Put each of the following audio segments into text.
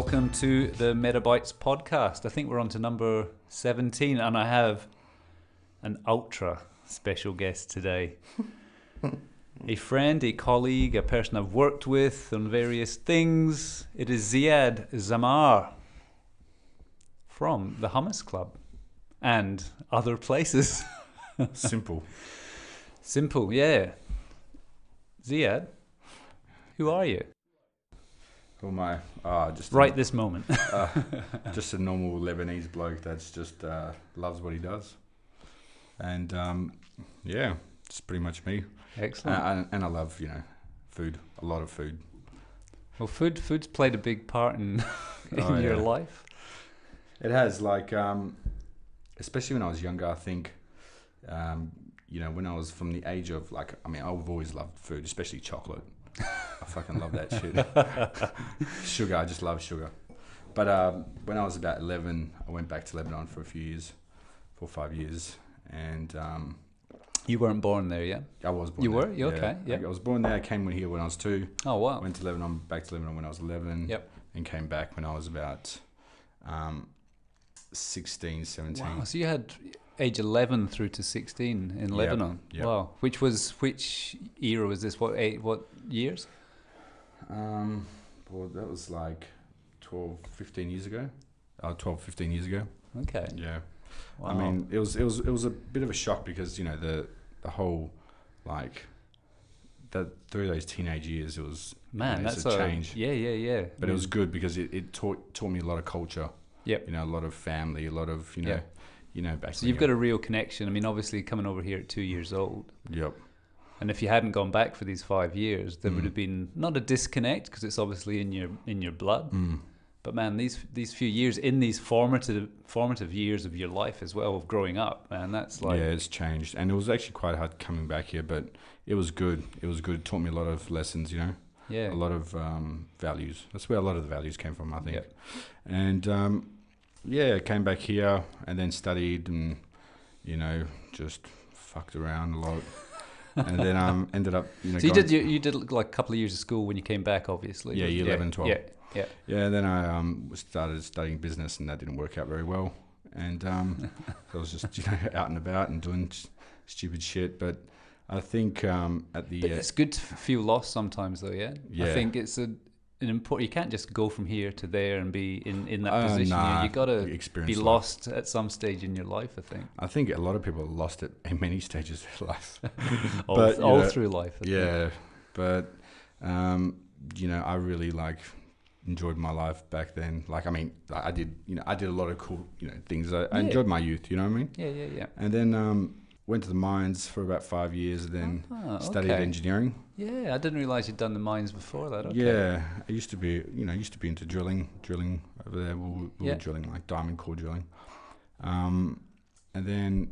welcome to the Bytes podcast. I think we're on to number 17, and I have an ultra special guest today. A friend, a colleague, a person I've worked with on various things. It is Ziad Zammar from the Hummus Club and other places. Simple. Simple, yeah. Ziad, who are you? Who am I? Just right this moment. just a normal Lebanese bloke that's just loves what he does. And yeah, it's pretty much me. Excellent. And I love, food, a lot of food. Well, food's played a big part in your life. It has, especially when I was younger, I think, when I was from the age of, I've always loved food, especially chocolate. I fucking love that shit. Sugar, I just love sugar. But when I was about 11, I went back to Lebanon for 4 or 5 years. And you weren't born there yet? I was born You there. were? You okay? Yeah. I was born there. I came here when I was 2. Oh, wow. Went to Lebanon, back to Lebanon when I was 11. Yep. And came back when I was about 16, 17. Wow, so you had age 11 through to 16 in Lebanon. Yep. Wow. Which era was this? What years? Well, that was 12, 15 years ago. 12, 15 years ago. Okay. Yeah. Wow. I mean, it was a bit of a shock because, the whole, through those teenage years, it was, that's a change. Yeah. But it was good because it taught me a lot of culture. Yep. A lot of family, a lot of, back. So you've got a real connection. I mean, obviously coming over here at 2 years old. Yep. And if you hadn't gone back for these 5 years, there would have been not a disconnect because it's obviously in your blood. But man, these few years in these formative years of your life as well, of growing up, man, that's yeah, it's changed, and it was actually quite hard coming back here, but it was good. It was good. It taught me a lot of lessons, Yeah. a lot of values. That's where a lot of the values came from, I think. Yep. And I came back here and then studied and just fucked around a lot. And then ended up So you did a couple of years of school when you came back, obviously. Yeah, year 11, 12. Yeah. Yeah, then I started studying business, and that didn't work out very well. And so I was just out and about and doing stupid shit. But I think at the it's good to feel lost sometimes, though. Yeah. Yeah. I think it's an important. You can't just go from here to there and be in that position. You got to be lost at some stage in your life, I think. I think a lot of people are lost at in many stages of life. all through life. I think. But I really enjoyed my life back then. I did a lot of cool things. I enjoyed my youth. You know what I mean? Yeah. And then went to the mines for about 5 years, and then studied engineering. Yeah, I didn't realize you'd done the mines before that. Okay. Yeah, I used to be into drilling over there. We were drilling diamond core drilling, and then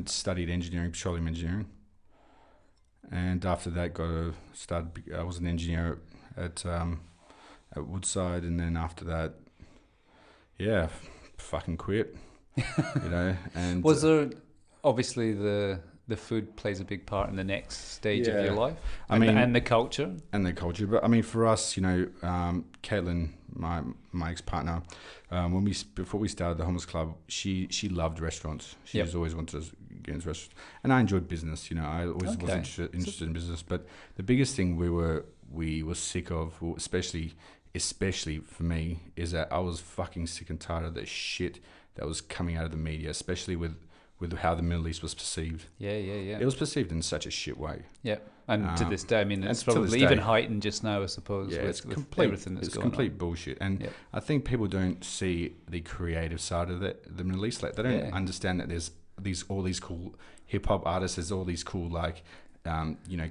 studied engineering, petroleum engineering, and after that I was an engineer at Woodside, and then after that, fucking quit. And was there obviously the food plays a big part in the next stage of your life, and the culture, but for us, Caitlin, my ex-partner, before we started the Hummus Club, she loved restaurants. She was always wanted to get into restaurants, and I enjoyed business. I always was interested in business, but the biggest thing we were sick of, especially for me, is that I was fucking sick and tired of the shit that was coming out of the media, especially with how the Middle East was perceived. Yeah. It was perceived in such a shit way. Yeah, and to this day, it's probably even heightened just now, I suppose. Yeah, with everything that's going on. It's complete bullshit. And I think people don't see the creative side of the Middle East. They don't understand that there's all these cool hip hop artists. There's all these cool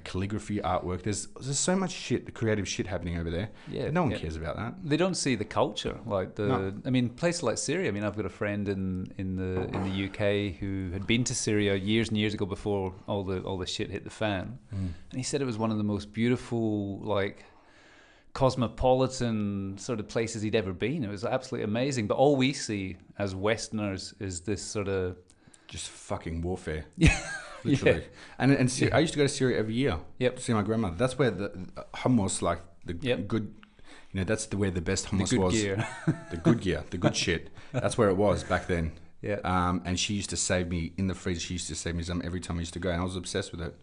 calligraphy artwork. There's so much shit, the creative shit happening over there. Yeah, but no one cares about that. They don't see the culture, places like Syria. I've got a friend in the UK who had been to Syria years and years ago before all the shit hit the fan, and he said it was one of the most beautiful, cosmopolitan sort of places he'd ever been. It was absolutely amazing. But all we see as Westerners is this sort of just fucking warfare. Literally. And I used to go to Syria every year to see my grandmother. That's where the hummus, the good that's where the best hummus the good was. Gear. The good gear, the good shit. That's where it was back then. Yeah. And she used to save me in the freezer. She used to save me some every time I used to go, and I was obsessed with it.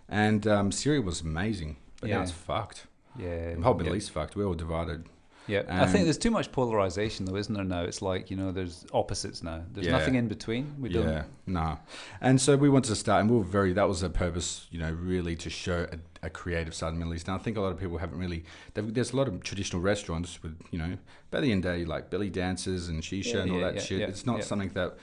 And Syria was amazing, but now it's fucked. Yeah. The whole Middle East fucked. We're all divided. Yeah, I think there's too much polarization, though, isn't there? Now it's like there's opposites now. There's nothing in between. We don't. Yeah, no. And so we wanted to start, and we were that was the purpose, really to show a creative side of the Middle East. And I think a lot of people haven't really. There's a lot of traditional restaurants with, by the end of the day, like belly dancers and shisha and all that shit. It's not something that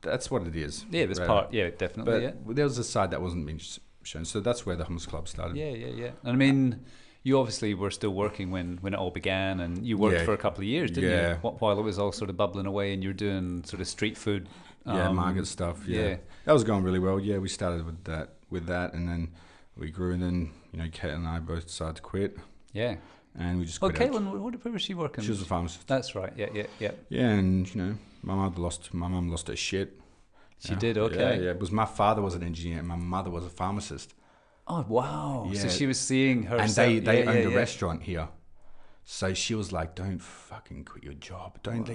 that's what it is. Yeah, there's part. Yeah, definitely. But there was a side that wasn't being shown, so that's where the Hummus Club started. Yeah. And I mean, you obviously were still working when it all began, and you worked for a couple of years, didn't you? While it was all sort of bubbling away, and you're doing sort of street food. Market stuff. Yeah, that was going really well. Yeah, we started with that, and then we grew, and then Kate and I both decided to quit. Yeah. And we just quit. Caitlin, where was she working? She was a pharmacist. That's right. Yeah. Yeah, and my mum lost her shit. She did. Okay. Yeah. Because my father was an engineer, and my mother was a pharmacist. Oh wow! Yeah. So she was seeing her, and they owned a restaurant here. So she was like, "Don't fucking quit your job. Don't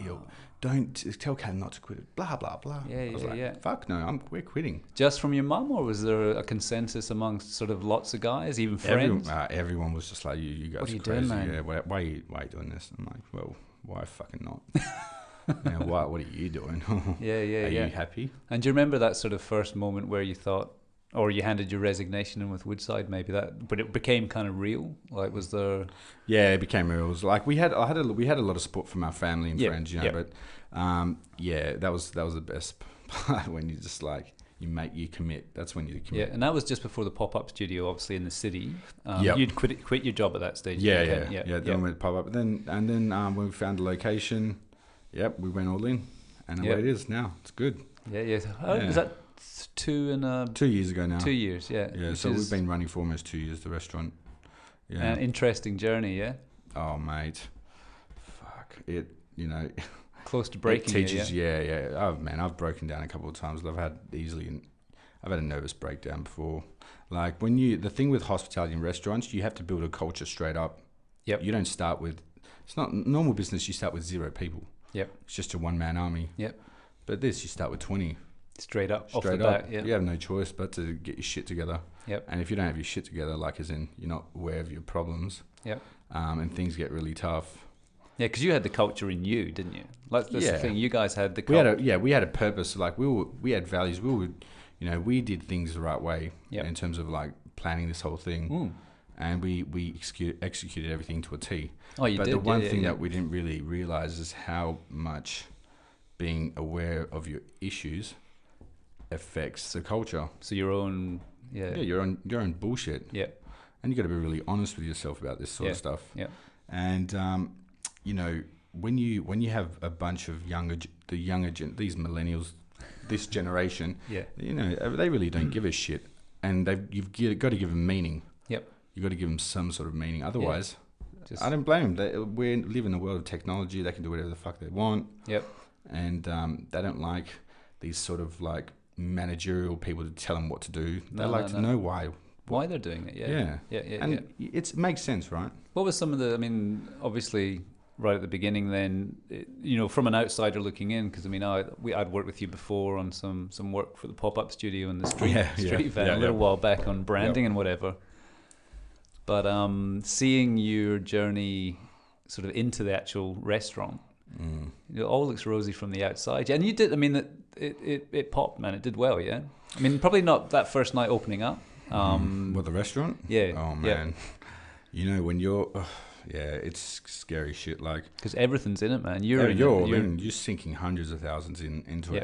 tell Cam not to quit it. Blah blah blah." I was like, "Fuck no, we're quitting." Just from your mum, or was there a consensus amongst sort of lots of guys, even friends? Everyone was just like, "You guys are crazy. Doing, man? Yeah, why are you doing this?" I'm like, "Well, why fucking not?" What are you doing? Are you happy? And do you remember that sort of first moment where you thought, or you handed your resignation in with Woodside, but it became kind of real? Like, was there? Yeah, it became real. It was like we had a lot of support from our family and friends, but that was the best part when you just like you commit. That's when you commit. Yeah, and that was just before the pop-up studio, obviously in the city. You'd quit your job at that stage. Then we went pop-up, and then when we found a location, we went all in, and the way it is now, it's good. Yeah. Is that 2 years ago now? 2 years, yeah. Yeah, so we've been running for almost 2 years, the restaurant. Yeah. An interesting journey, yeah? Oh, mate. Fuck. It, close to breaking. It teaches, yeah. Oh, man, I've broken down a couple of times. I've had a nervous breakdown before. Like, the thing with hospitality and restaurants, you have to build a culture straight up. Yep. You don't start with, it's not normal business, you start with 0 people. Yep. It's just a one-man army. Yep. But this, you start with 20. Straight up, off the bat, You have no choice but to get your shit together. Yep. And if you don't have your shit together, like as in you're not aware of your problems, and things get really tough. Yeah, because you had the culture in you, didn't you? Like that's the thing. You guys had the culture. We had a purpose. Like we had values. We did things the right way in terms of like planning this whole thing, and we executed everything to a T. Oh, you did. But the one thing that we didn't really realize is how much being aware of your issues affects the culture. So your own your own bullshit. Yeah. And you got to be really honest with yourself about this sort of stuff. Yeah. And when you have a bunch of these millennials, this generation, they really don't give a shit, and you've got to give them meaning. Yep. You got to give them some sort of meaning. Otherwise, I don't blame them. We live in a world of technology. They can do whatever the fuck they want. Yep. And they don't like these sort of like managerial people to tell them what to do. They to know why they're doing it. Yeah. And it makes sense, right? What was some of obviously right at the beginning then, from an outsider looking in, because I'd worked with you before on some work for the pop-up studio in the street van a little while back on branding and whatever. But seeing your journey sort of into the actual restaurant, it all looks rosy from the outside. And you did, it popped, man. It did well, yeah? Probably not that first night opening up. The restaurant? Yeah. Oh, man. Yeah. When you're... it's scary shit, like... Because everything's in it, man. You're sinking hundreds of thousands into it,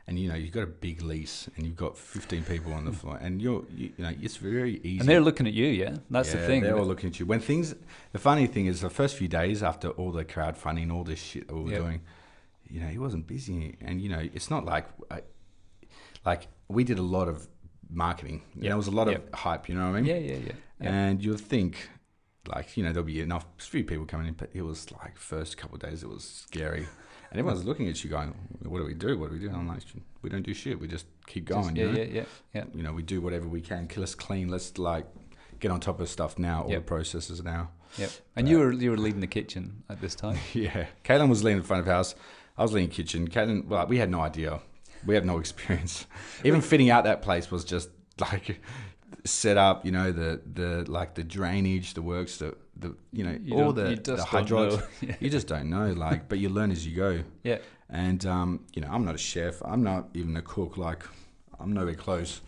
and you've got a big lease, and you've got 15 people on the floor, and it's very easy. And they're looking at you, yeah? That's the thing. They're all looking at you. The funny thing is, the first few days after all the crowdfunding, all this shit that we were doing, he wasn't busy, and it's not like we did a lot of marketing. There was a lot of hype, you know what I mean? Yeah. And you'll think, there'll be enough, few people coming in, but it was like first couple of days, it was scary. And everyone's looking at you going, what do we do? And I'm like, we don't do shit. We just keep going. Yeah. We do whatever we can. Kill us clean. Let's get on top of stuff now, all the processes now. Yep. And you were leading the kitchen at this time? Yeah. Caitlin was leading the front of the house. I was leading the kitchen. Caitlin, well, we had no idea. We had no experience. Even fitting out that place was just like set up, you know, the drainage, the works, the all the hydraulics. Yeah. You just don't know, like, but you learn as you go. Yeah. And you know, I'm not a chef. I'm not even a cook. Like, I'm nowhere close.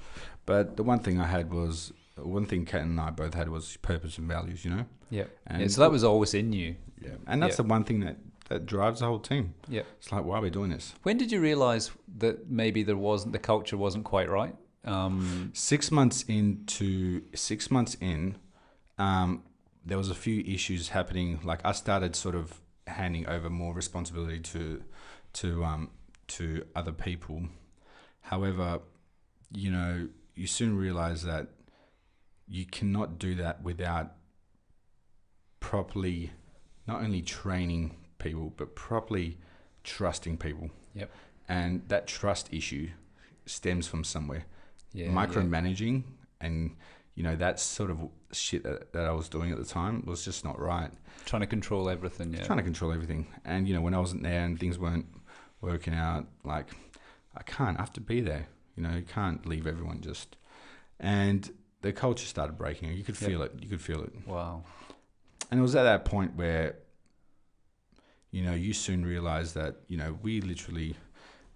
But the one thing Caitlin and I both had was purpose and values, you know? Yeah. And so that was always in you. Yeah. And that's the one thing that drives the whole team. Yeah. It's like, why are we doing this? When did you realize that maybe the culture wasn't quite right? 6 months in, there was a few issues happening. Like, I started sort of handing over more responsibility to other people. However, you know, you soon realize that you cannot do that without properly not only training people, but properly trusting people. Yep. And that trust issue stems from somewhere. Yeah, micromanaging and, you know, that sort of shit that I was doing at the time was just not right. Trying to control everything, Trying to control everything. And, you know, when I wasn't there and things weren't working out, like, I have to be there. You know, you can't leave everyone just... And the culture started breaking. You could feel it. You could feel it. Wow. And it was at that point where, you know, you soon realize that, you know, we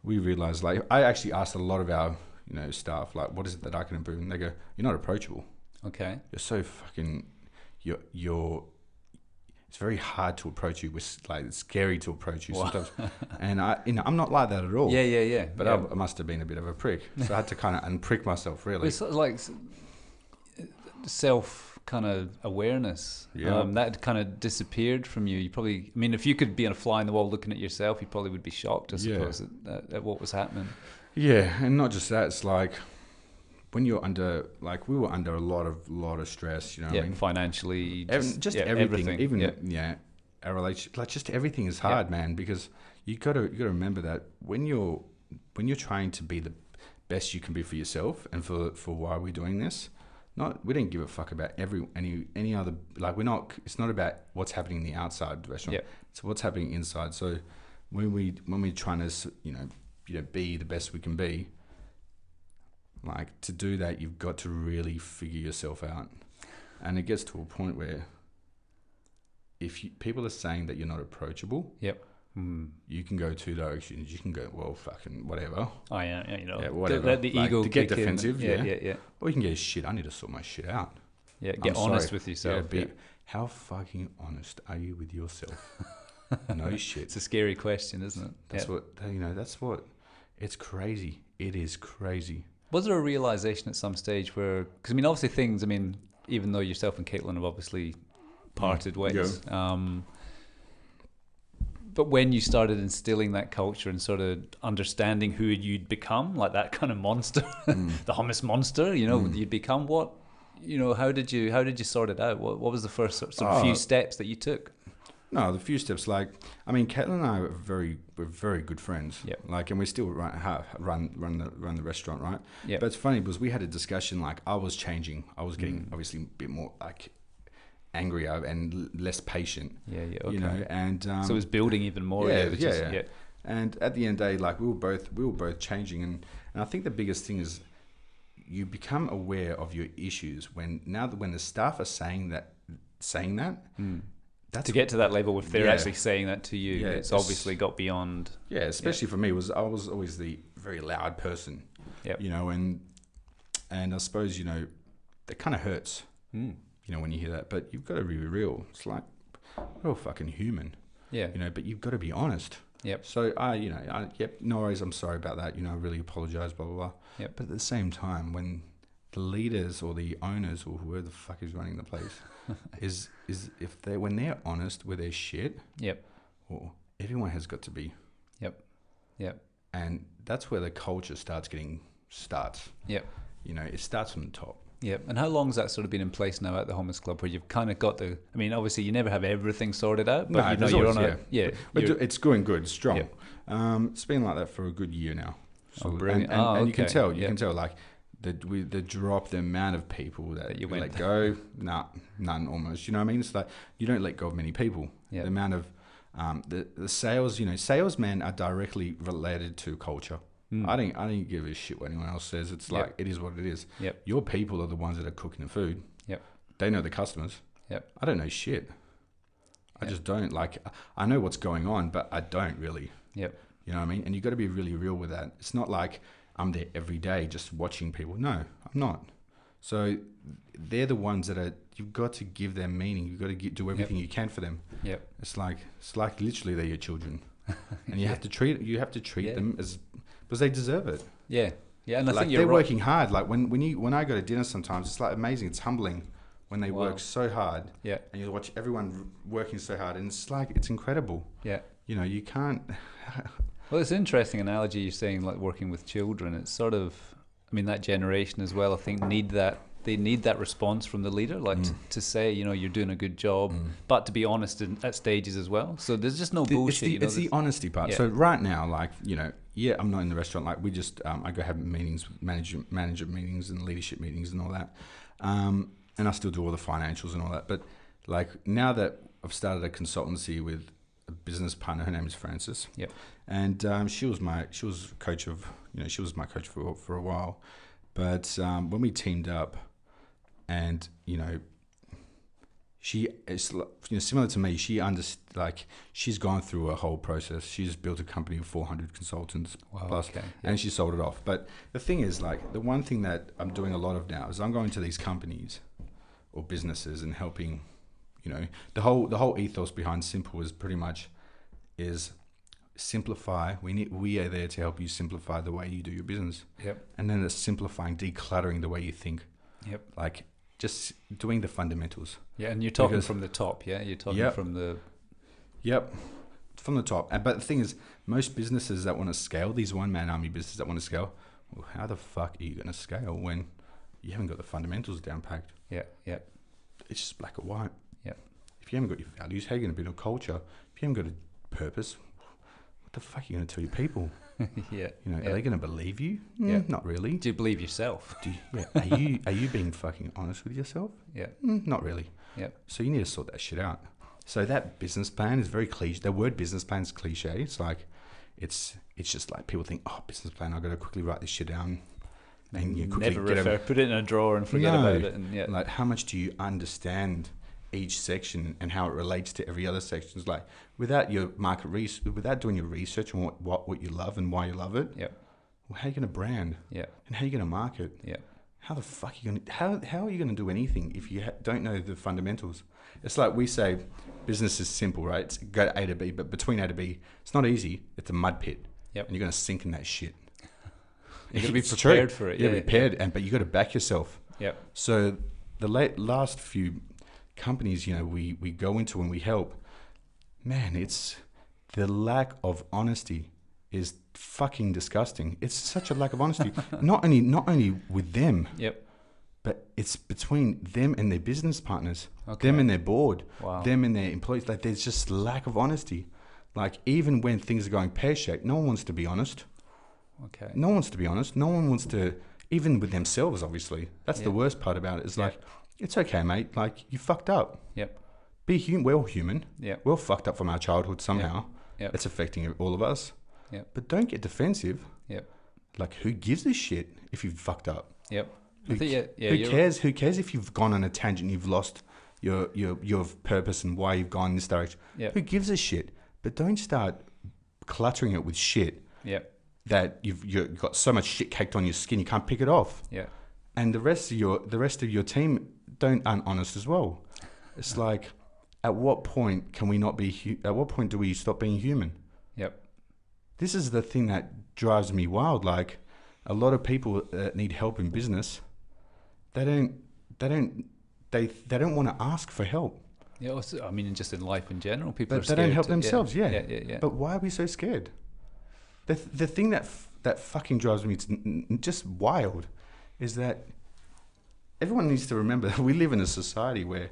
realized, like, I actually asked a lot of our, you know, staff, like, what is it that I can improve? And they go, you're not approachable. Okay. You're so fucking, you're it's very hard to approach you. It's scary to approach you sometimes. And I'm not like that at all. Yeah. But I must have been a bit of a prick. So I had to kind of unprick myself, really. It's like self kind of awareness. Yeah. That kind of disappeared from you. You probably, I mean, if you could be on a fly in the wall looking at yourself, you probably would be shocked, I suppose, at what was happening. Yeah, and not just that. It's like when you're under, like, we were under a lot of stress. You know, what I mean? Financially, everything. Even our relationship, like, just everything is hard, man. Because you got to remember that when you're trying to be the best you can be for yourself and for why we're doing this. We don't give a fuck about any other, like, it's not about what's happening in the outside of the restaurant. It's what's happening inside. So when we're trying to, you know, be the best we can be, like, to do that, you've got to really figure yourself out. And it gets to a point where if people are saying that you're not approachable, you can go two directions. You can go, well, fucking whatever. Oh, yeah, you know. Yeah, whatever. Let the ego to get defensive, Yeah. Or you can get shit. I need to sort my shit out. Yeah, get honest with yourself. How fucking honest are you with yourself? No shit. It's a scary question, isn't it? That's what, it's crazy. It is crazy. Was there a realization at some stage where, because, I mean, obviously things, I mean, even though yourself and Caitlin have obviously parted ways, but when you started instilling that culture and sort of understanding who you'd become, like that kind of monster, the hummus monster, you know, you'd become, what, you know, how did you sort it out? What was the first sort of few steps that you took? No, the few steps, like, I mean, Caitlin and I we're very good friends. Yep. Like, and we still run the restaurant, right? Yeah. But it's funny because we had a discussion, like, I was changing. I was getting obviously a bit more, like, angrier and less patient. Yeah, okay. You know, and so it was building even more. Yeah. And at the end of the day, like, we were both changing, and I think the biggest thing is you become aware of your issues when the staff are saying that. To get to that level, if they're actually saying that to you, it's obviously got beyond. Yeah, especially for me, I was always the very loud person. Yep. You know, and I suppose, you know, that kind of hurts. You know, when you hear that, but you've got to be real. It's like, we're all fucking human. Yeah. You know, but you've got to be honest. Yep. So no worries. I'm sorry about that. You know, I really apologize. Blah blah blah. Yep. But at the same time, when the leaders or the owners or whoever the fuck is running the place is when they're honest with their shit. Yep. Or everyone has got to be. Yep. And that's where the culture starts. Yep. You know, it starts from the top. Yeah, and how long has that sort of been in place now at the Hummus Club, where you've kind of got the? I mean, obviously you never have everything sorted out, but you know you're on a But it's going good, strong. Yeah. It's been like that for a good year now. So, brilliant! And you can tell, like, the drop, the amount of people that you let go, none almost. You know what I mean? It's like you don't let go of many people. Yep. The amount of the sales, salesmen are directly related to culture. I didn't give a shit what anyone else says. It's like it is what it is. Yep. Your people are the ones that are cooking the food. Yep. They know the customers. Yep. I don't know shit. I just don't. Like, I know what's going on, but I don't really. Yep. You know what I mean? And you got to be really real with that. It's not like I'm there every day just watching people. No, I'm not. So they're the ones that you've got to give them meaning. You've got to do everything you can for them. Yep. It's like literally they're your children, and you have to treat them as, because they deserve it. Yeah. Yeah. And I think they're working hard. Like when I go to dinner sometimes, it's like amazing. It's humbling when they work so hard. Yeah. And you watch everyone working so hard, and it's incredible. Yeah. You can't. Well, it's an interesting analogy you're saying, like working with children. It's sort of, I mean, that generation as well, I think they need that response from the leader, like to say, you're doing a good job, but to be honest at stages as well. So there's just no bullshit. It's the honesty part. Yeah. So right now, like, I'm not in the restaurant. Like we just, I go have meetings, manager meetings and leadership meetings and all that. And I still do all the financials and all that. But like now that I've started a consultancy with a business partner, her name is Frances. Yep. And she was my coach for a while. But when we teamed up, and she is similar to me. She's gone through a whole process. She's built a company of 400 consultants plus, and she sold it off. But the thing is, like, the one thing that I'm doing a lot of now is I'm going to these companies or businesses and helping. The whole ethos behind Simple is pretty much simplify. We are there to help you simplify the way you do your business. Yep. And then it's simplifying, decluttering the way you think. Yep. Like just doing the fundamentals. Yeah, and you're talking from the top, yeah? You're talking from the... Yep, from the top. But the thing is, most businesses that want to scale, these one-man army businesses that want to scale, well, how the fuck are you going to scale when you haven't got the fundamentals down packed? Yeah, yeah. It's just black or white. Yeah. If you haven't got your values, how are you going to build a culture? If you haven't got a purpose, what the fuck are you going to tell your people? Yeah. Are they going to believe you? Yeah. Not really. Do you believe yourself? Are you being fucking honest with yourself? Yeah. Not really. Yeah. So you need to sort that shit out. So that business plan is very cliche. The word business plan is cliche. It's like, it's just like people think, business plan, I've got to quickly write this shit down. And you quickly put it in a drawer and forget about it. And like, how much do you understand each section and how it relates to every other section? It's like, without your market research, without doing your research on what you love and why you love it, well, how are you going to brand? Yeah. And how are you going to market? Yeah. How the fuck are you going to, how are you going to do anything if you don't know the fundamentals? It's like we say, business is simple, right? It's go to A to B, but between A to B, it's not easy. It's a mud pit. Yep. And you're going to sink in that shit. You got to be prepared for it. Yeah, prepared, but you got to back yourself. Yeah. So the last few companies, we go into and we help, man, it's the lack of honesty is fucking disgusting. It's such a lack of honesty. not only with them. Yep. But it's between them and their business partners, them and their board, them and their employees. Like, there's just lack of honesty. Like, even when things are going pear-shaped, no one wants to be honest. Okay. No one wants to be honest. No one wants to, even with themselves, obviously. That's the worst part about it. It's like, it's okay, mate. Like, you fucked up. Yep. Be human. We're all human. Yep. We're all fucked up from our childhood somehow. Yep. It's affecting all of us. Yep. But don't get defensive. Yep. Like, who gives a shit if you've fucked up? Yep. Who cares? Who cares if you've gone on a tangent, you've lost your purpose and why you've gone in this direction? Yep. Who gives a shit? But don't start cluttering it with shit. Yep. That you've got so much shit caked on your skin you can't pick it off. Yeah. And the rest of your team aren't honest as well. It's like, at what point can we not be? At what point do we stop being human? Yep. This is the thing that drives me wild. Like, a lot of people that need help in business, they don't want to ask for help. Yeah, also, I mean, just in life in general, people but are scared. They don't help themselves. Yeah. But why are we so scared? The thing that fucking drives me just wild is that everyone needs to remember that we live in a society where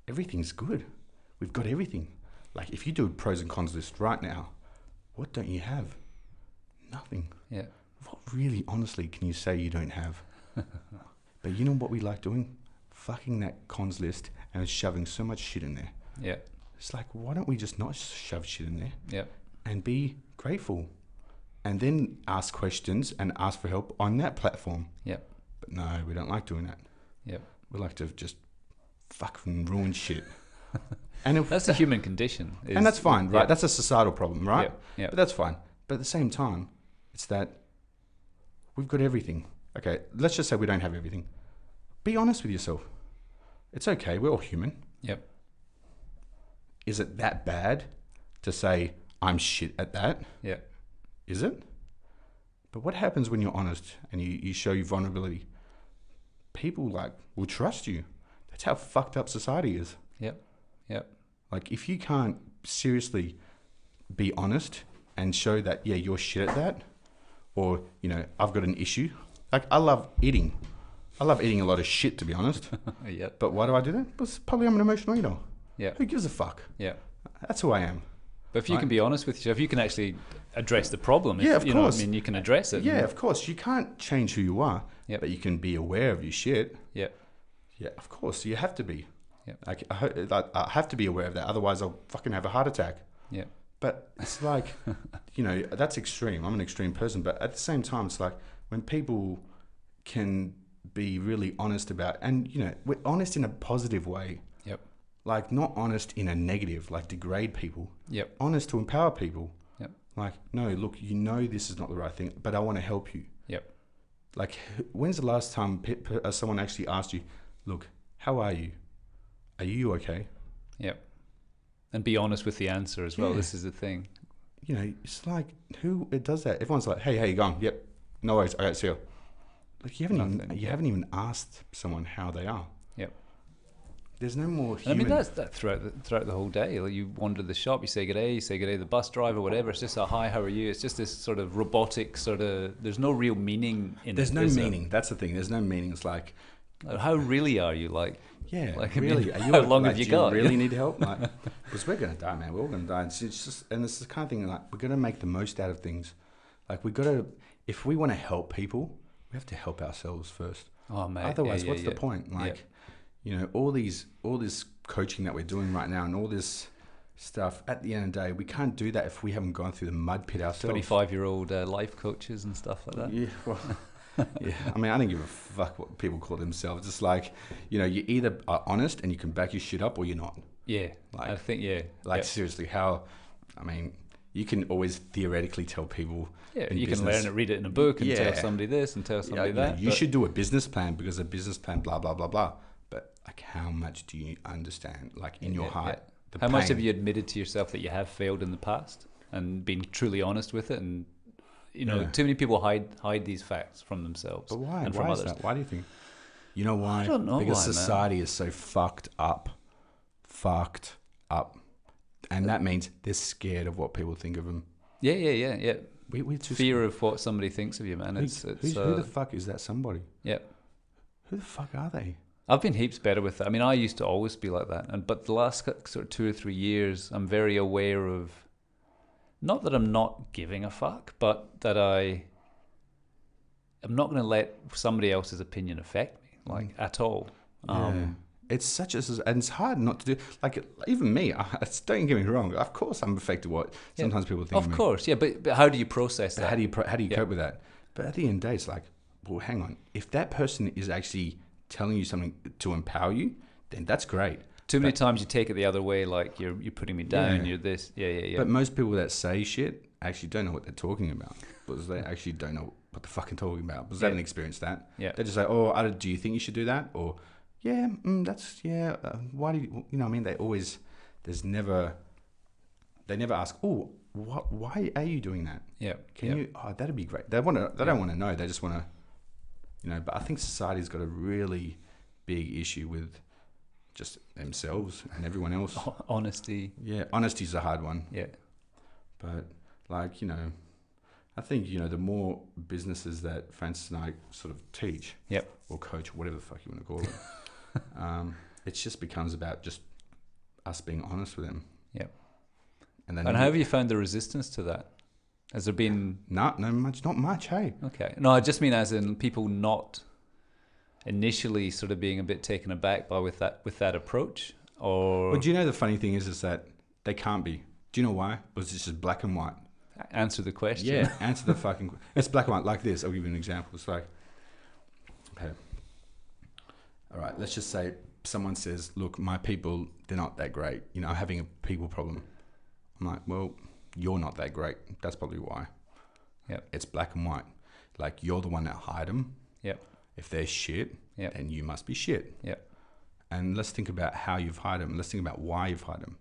everything's good. We've got everything. Like, if you do a pros and cons list right now, what don't you have? Nothing. Yeah. What really, honestly, can you say you don't have? But you know what we like doing? Fucking that cons list and shoving so much shit in there. Yeah. It's like, why don't we just not shove shit in there? Yeah. And be grateful. And then ask questions and ask for help on that platform. Yeah. But no, we don't like doing that. Yeah. We like to just fucking ruin shit. And that's the human condition. And that's fine, right? Yeah. That's a societal problem, right? Yeah. Yeah. But that's fine. But at the same time, it's that we've got everything. Okay, let's just say we don't have everything. Be honest with yourself. It's okay. We're all human. Yep. Is it that bad to say, I'm shit at that? Yeah. Is it? But what happens when you're honest and you show your vulnerability? People will trust you. That's how fucked up society is. Yep. Yep. Like if you can't seriously be honest and show that, yeah, you're shit at that, or, I've got an issue. Like I love eating. I love eating a lot of shit, to be honest. Yep. But why do I do that? Because probably I'm an emotional eater. Yeah. Who gives a fuck? Yeah. That's who I am. But if you can be honest with yourself, you can actually address the problem. Yeah, of course. You can address it. Yeah, of course. You can't change who you are, but you can be aware of your shit. Yeah. Yeah, of course. You have to be. Yeah. Like, I have to be aware of that. Otherwise, I'll fucking have a heart attack. Yeah. But it's like, that's extreme. I'm an extreme person. But at the same time, it's like when people can be really honest about, and, we're honest in a positive way. Yep. Like, not honest in a negative, like degrade people. Yep. Honest to empower people. Yep. Like, no, look, this is not the right thing, but I want to help you. Yep. Like, when's the last time someone actually asked you, look, how are you? Are you okay? Yep. And be honest with the answer as well. Yeah. This is the thing. It's like, who does that? Everyone's like, hey, how you going? Yep. No worries. I got see you. Like, you haven't even asked someone how they are. Yep. There's no more human. I mean, that's that throughout the whole day. Like you wander the shop, you say good day, the bus driver, whatever. It's just a hi, how are you? It's just this sort of robotic there's no real meaning in it. There's no meaning. That's the thing. There's no meaning. It's like, how really are you? Yeah, like, really. How long have you got? Do you really need help? Like, because we're gonna die, man. We're all gonna die. It's just, and it's the kind of thing like we're gonna make the most out of things. Like if we want to help people, we have to help ourselves first. Oh man. Otherwise, what's the point? Like, all this coaching that we're doing right now and all this stuff. At the end of the day, we can't do that if we haven't gone through the mud pit ourselves. 25-year-old life coaches and stuff like that. Yeah. Well, yeah, I mean, I don't give a fuck what people call themselves. It's like, you either are honest and you can back your shit up or you're not. Yeah, like, I think, seriously, you can always theoretically tell people. Yeah, you can learn it, read it in a book and tell somebody this and tell somebody that. You should do a business plan because a business plan, blah, blah, blah, blah. But like, how much do you understand, like in your heart? Yeah. How much have you admitted to yourself that you have failed in the past and been truly honest with it? And too many people hide these facts from themselves. But why? And why from is others. that? Why do you think? You know why? I don't know because why, society is so fucked up. And that means they're scared of what people think of them. Yeah. We're too fear of what somebody thinks of you, man. Who the fuck is that somebody? Yeah. Who the fuck are they? I've been heaps better with that. I mean, I used to always be like that. But the last sort of 2 or 3 years, I'm very aware of, not that I'm not giving a fuck, but that I'm not going to let somebody else's opinion affect me, at all. It's and it's hard not to do. Like, even me, don't get me wrong. Of course, I'm affected what sometimes people think of me. Of course, yeah. But how do you process that? How do you cope with that? But at the end of the day, it's like, well, hang on. If that person is actually telling you something to empower you, then that's great. Too many times you take it the other way, like you're putting me down. You're this. Yeah. But most people that say shit actually don't know what they're talking about, because they actually don't know what the fuck they're talking about, because they haven't experienced that. Yeah. They just say, oh, do you think you should do that? Or why do you what I mean? They never ask, oh, why are you doing that? Yeah. Can you, that'd be great. They don't want to know. They just want to, but I think society's got a really big issue with just themselves and everyone else. Honesty. Yeah. Honesty's a hard one. Yeah. But I think, the more businesses that Francis and I sort of teach or coach, whatever the fuck you want to call it, it just becomes about just us being honest with them. Yeah. And how have you found the resistance to that? Has there been... Not much, hey? Okay. No, I just mean as in people not initially sort of being a bit taken aback by with that approach? Or well, do you know the funny thing is that they can't be. Do you know why? Because it's just black and white. Answer the question. Yeah, answer the fucking... It's black and white like this. I'll give you an example. It's like, okay, all right, let's just say someone says, look, my people, they're not that great. You know, I'm having a people problem. I'm like, well, you're not that great. That's probably why. Yep. It's black and white. Like, you're the one that hired them. Yep. If they're shit, yep, then you must be shit. Yep. And let's think about how you've hired them. Let's think about why you've hired them.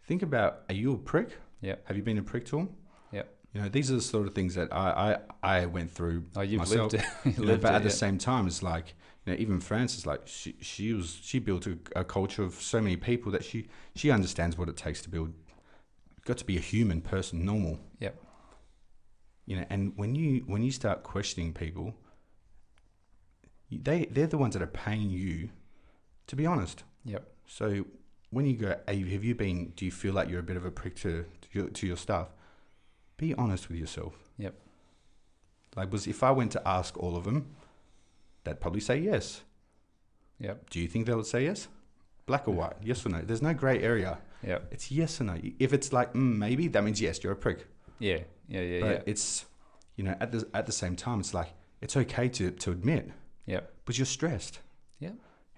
Think about, are you a prick? Yep. Have you been a prick to them? Yep. You know, these are the sort of things that I went through myself. Lived it. But at the same time, it's like, you know, even Frances, like she built a culture of so many people that she understands what it takes to build. You've got to be a human person, normal. Yep. You know, and when you start questioning people, they're the ones that are paying you to be honest. Yep. So when you go, do you feel like you're a bit of a prick to your staff? Be honest with yourself. Yep. Like, if I went to ask all of them, they'd probably say yes. Yep. Do you think they would say yes? Black or white? Yes or no? There's no grey area. Yep. It's yes or no. If it's like maybe, that means yes, you're a prick. Yeah. But it's, you know, at the same time, it's like, it's okay to admit. Yep. But you're stressed. Yeah.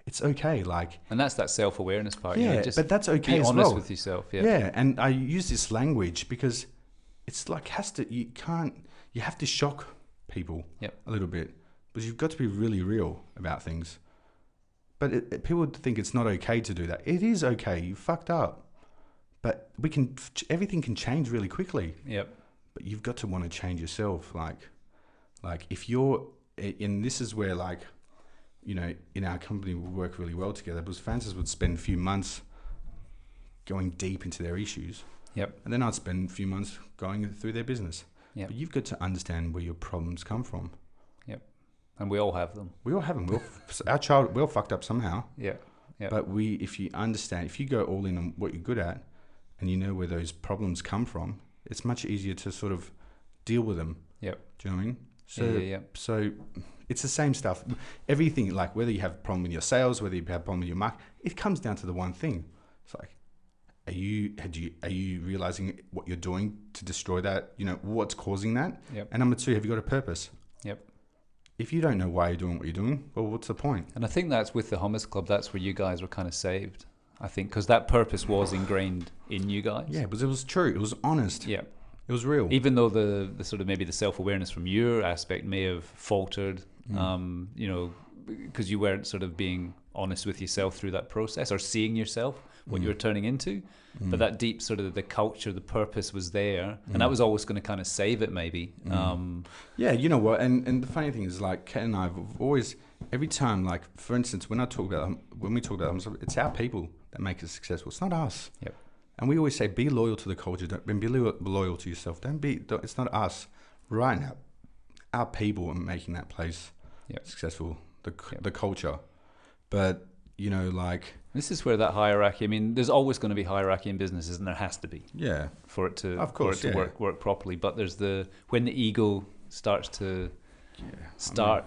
It's okay, like... And that's that self-awareness part. Yeah, you know, just but that's okay as well. Be honest with yourself, yeah. Yeah, and I use this language because it's like, you have to shock people a little bit. Because you've got to be really real about things. But people think it's not okay to do that. It is okay, you fucked up. But everything can change really quickly. Yep. But you've got to want to change yourself. Like if you're... And this is where, like... You know, in our company, we work really well together because Frances would spend a few months going deep into their issues. Yep. And then I'd spend a few months going through their business. Yep. But you've got to understand where your problems come from. Yep. And we all have them. We all have them. We're all fucked up somehow. Yeah. Yep. But if you go all in on what you're good at and you know where those problems come from, it's much easier to sort of deal with them. Yep. Do you know what I mean? So it's the same stuff. Everything, like whether you have a problem with your sales, whether you have a problem with your market, it comes down to the one thing. It's like, are you realizing what you're doing to destroy that? You know, what's causing that? Yep. And number two, have you got a purpose? Yep. If you don't know why you're doing what you're doing, well, what's the point? And I think that's with the Hummus Club, that's where you guys were kind of saved. I think because that purpose was ingrained in you guys. Yeah, because it was true. It was honest. Yeah. It was real. Even though the sort of maybe the self-awareness from your aspect may have faltered, you know, because you weren't sort of being honest with yourself through that process or seeing yourself, what you were turning into. But that deep sort of the culture, the purpose was there. And that was always going to kind of save it maybe. Yeah, you know what? And the funny thing is, like, Kat and I have always, every time, like, for instance, when we talk about them, it's our people that make us successful. It's not us. Yep. And we always say, be loyal to the culture, and be loyal to yourself. It's not us. Right now, our people are making that place successful, the culture. But, you know, like... This is where that hierarchy, I mean, there's always going to be hierarchy in businesses, and there has to be. Yeah. For it to, work properly. But there's when the ego starts to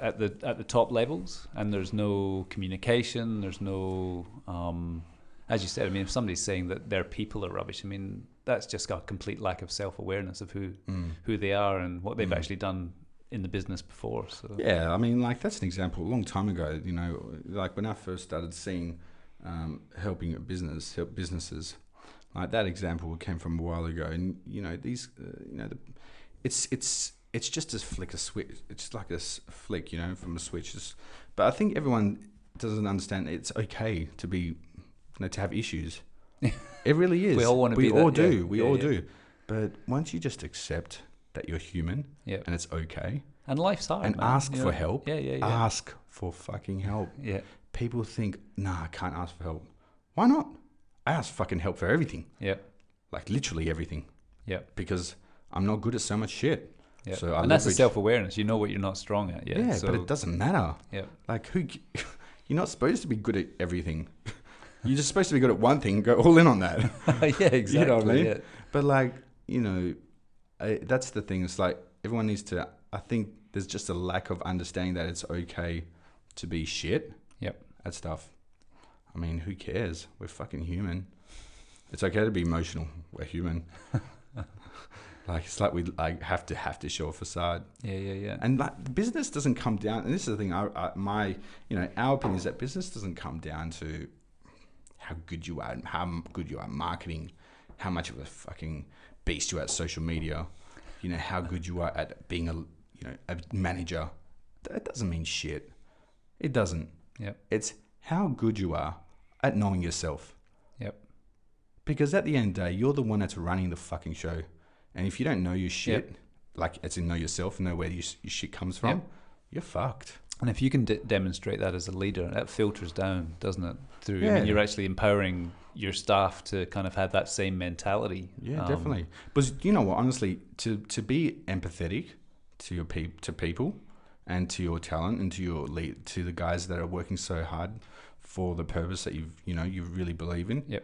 at the top levels, and there's no communication, there's no... as you said, I mean, if somebody's saying that their people are rubbish, I mean, that's just got a complete lack of self-awareness of who they are and what they've actually done in the business before. So yeah, I mean, like, that's an example. A long time ago, you know, like when I first started seeing helping businesses, like that example came from a while ago. And, you know, these, you know, it's just a flick of switch. It's just like a flick, you know, from a switch. But I think everyone doesn't understand it's okay to be... to have issues. It really is. We all want to be that. We all do. But once you just accept that you're human and it's okay. And life's hard, and man. Ask for help. Ask for fucking help. Yeah. People think, nah, I can't ask for help. Why not? I ask fucking help for everything. Yeah. Like literally everything. Yeah. Because I'm not good at so much shit. Yeah. So and that's the self-awareness. You know what you're not strong at. Yeah, so, but it doesn't matter. Yeah. Like you're not supposed to be good at everything. You're just supposed to be good at one thing, go all in on that. Yeah, exactly. You know what I mean? Yeah. But like, you know, that's the thing. It's like everyone needs to, I think there's just a lack of understanding that it's okay to be shit Yep. at stuff. I mean, who cares? We're fucking human. It's okay to be emotional. We're human. Like, it's like we like have to show a facade. Yeah. And like, business doesn't come down. And this is the thing. Our opinion is that business doesn't come down to how good you are at marketing, how much of a fucking beast you are at social media, how good you are at being a manager. That doesn't mean shit. It doesn't. Yep. It's how good you are at knowing yourself. Yep. Because at the end of the day, you're the one that's running the fucking show. And if you don't know your shit, like as in know yourself, know where your shit comes from, you're fucked. And if you can demonstrate that as a leader, that filters down, doesn't it? Through, I mean, you're actually empowering your staff to kind of have that same mentality. Yeah, definitely. But you know what? Honestly, to be empathetic to your to people and to your talent and to your to the guys that are working so hard for the purpose that you really believe in. Yep.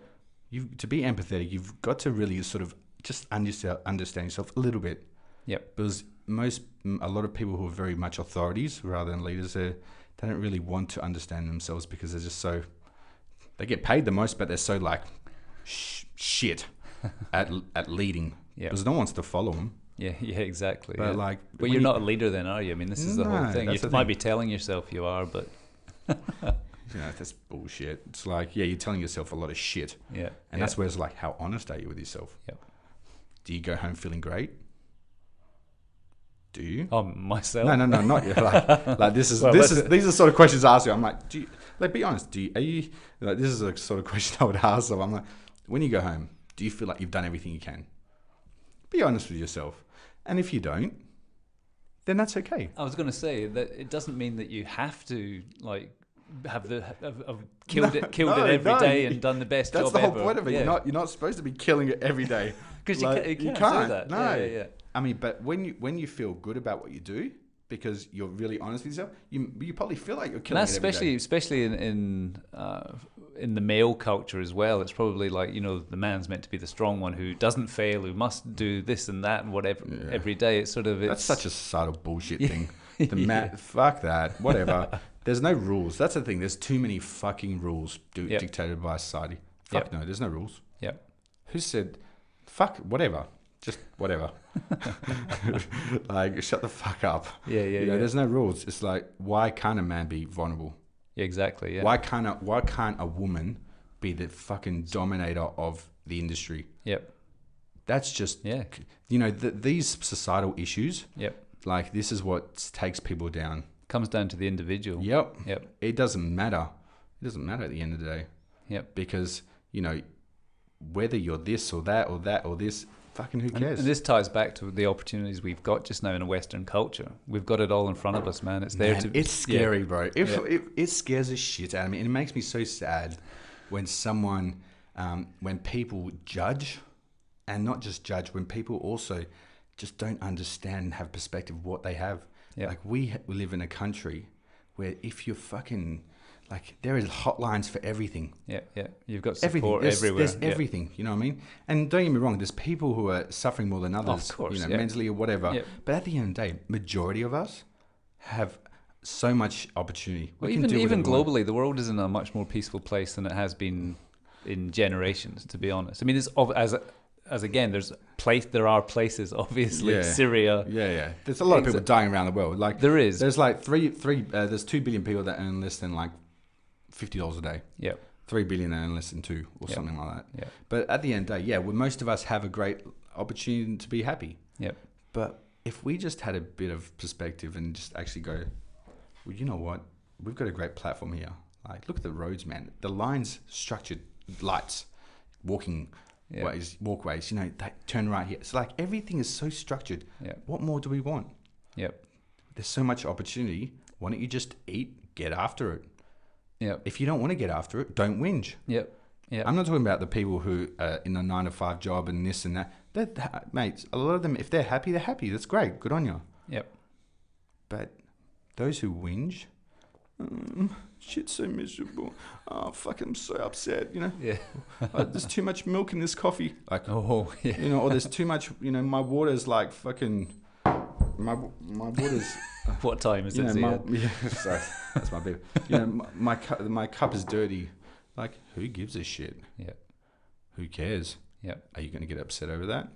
To be empathetic, you've got to really sort of just understand yourself a little bit. Yep. Because a lot of people who are very much authorities rather than leaders, they don't really want to understand themselves because they're just so, they get paid the most, but they're so like shit at leading. Yeah. Because no one wants to follow them. Yeah, exactly. But but you're not a leader then, are you? I mean, this is the whole thing. You might be telling yourself you are, but that's bullshit. It's like, you're telling yourself a lot of shit. Yeah. And that's where it's like, how honest are you with yourself? Yep. Do you go home feeling great? Do you? Oh, myself? No, not you. Like this is these are sort of questions I ask you. I'm like, be honest. Are you like, this is a sort of question I would ask. So I'm like, when you go home, do you feel like you've done everything you can? Be honest with yourself. And if you don't, then that's okay. I was going to say that it doesn't mean that you have to like have killed it every day and done the best job ever. That's the whole point of it. You're not supposed to be killing it every day. Because you can't do that. No. Yeah. I mean, but when you feel good about what you do, because you're really honest with yourself, you probably feel like you're killing it every day. Especially in the male culture as well. It's probably like, the man's meant to be the strong one who doesn't fail, who must do this and that and whatever every day. That's such a subtle bullshit thing. Fuck that. Whatever. There's no rules. That's the thing. There's too many fucking rules dictated by society. No, there's no rules. Yep. Who said, fuck, whatever. Just whatever. Like, shut the fuck up. Yeah. There's no rules. It's like, why can't a man be vulnerable? Yeah, exactly. Yeah. Why can't a woman be the fucking dominator of the industry? Yep. That's just these societal issues. Yep. Like, this is what takes people down. Comes down to the individual. Yep. It doesn't matter. It doesn't matter at the end of the day. Yep. Because whether you're this or that or that or this. Fucking who cares? And this ties back to the opportunities we've got just now in a Western culture. We've got it all in front of us, man. It's there It's scary, bro. It scares the shit out of me. And it makes me so sad when when people judge, and not just judge, when people also just don't understand and have perspective of what they have. Yep. Like, we live in a country where if you're fucking... Like, there is hotlines for everything. Yeah. You've got support everywhere. There's everything, you know what I mean? And don't get me wrong, there's people who are suffering more than others, of course, mentally or whatever. Yeah. But at the end of the day, majority of us have so much opportunity. Well, even globally, the world is in a much more peaceful place than it has been in generations, to be honest. I mean, again, there are places, obviously, Syria. Yeah. There's a lot of people dying around the world. Like, there is. There's like there's 2 billion people that earn less than like $50 a day. Yep. 3 billion and less than 2 or something like that. Yep. But at the end of the day, most of us have a great opportunity to be happy. Yep. But if we just had a bit of perspective and just actually go, well, you know what? We've got a great platform here. Like, look at the roads, man. The lines structured, lights, walking ways, walkways, they turn right here. It's like everything is so structured. Yep. What more do we want? Yep. There's so much opportunity. Why don't you just get after it? Yep. If you don't want to get after it, don't whinge. Yep. I'm not talking about the people who are in a 9-to-5 job and this and that. Mates, a lot of them, if they're happy, they're happy. That's great. Good on you. Yep. But those who whinge, shit's so miserable. Oh, fuck, I'm so upset, Yeah. There's too much milk in this coffee. Like, or there's too much, my water's like fucking my water's. What time is it? Sorry, that's my baby. My cup is dirty. Like, who gives a shit? Yeah. Who cares? Yeah. Are you going to get upset over that?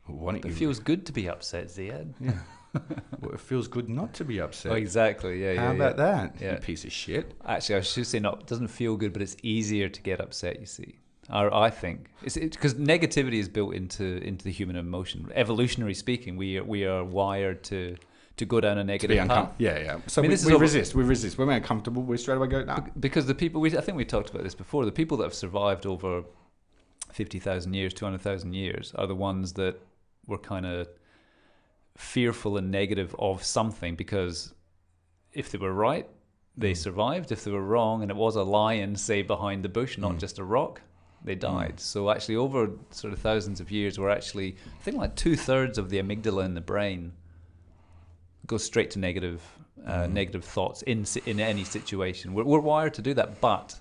Why don't it feels good to be upset, Ziad. Yeah. Well, it feels good not to be upset. Oh, exactly. Yeah. How about that? Yeah. You piece of shit. Actually, I should say not. It doesn't feel good, but it's easier to get upset. You see, I think it's because negativity is built into the human emotion. Evolutionary speaking, we are wired to go down a negative path. Yeah. So we resist. We resist. When we're uncomfortable, we straight away go, nah. Because the people, I think we talked about this before, the people that have survived over 50,000 years, 200,000 years are the ones that were kind of fearful and negative of something, because if they were right, they survived. If they were wrong and it was a lion, say, behind the bush, not just a rock, they died. So actually over sort of thousands of years, we're actually, I think like 2/3 of the amygdala in the brain goes straight to negative thoughts in any situation. We're wired to do that, but